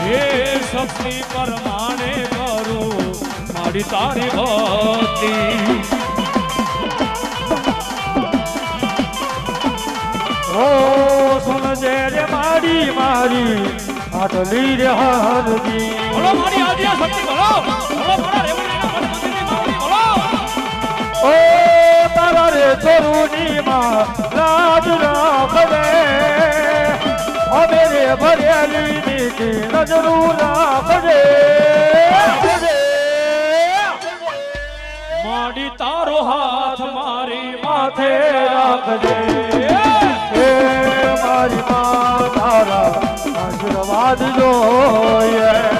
હે શક્તિ પરમાણે કરું મારી તારી ભક્તિ ઓ સુનજે રે મારી મારી આટલી રે હરદી બોલો મારી આદિયા શક્તિ બોલો બોલો મારા રેવણીના મંદિરની માવડી બોલો ઓ તારા રે ચોરુની માં રાજ રાખવે અમે રે ભરેલી નીતિ નજરું રાખજે માડી તારો હાથ મારી માથે રાખજે હે મારી મા તારા આશીર્વાદ જોઈએ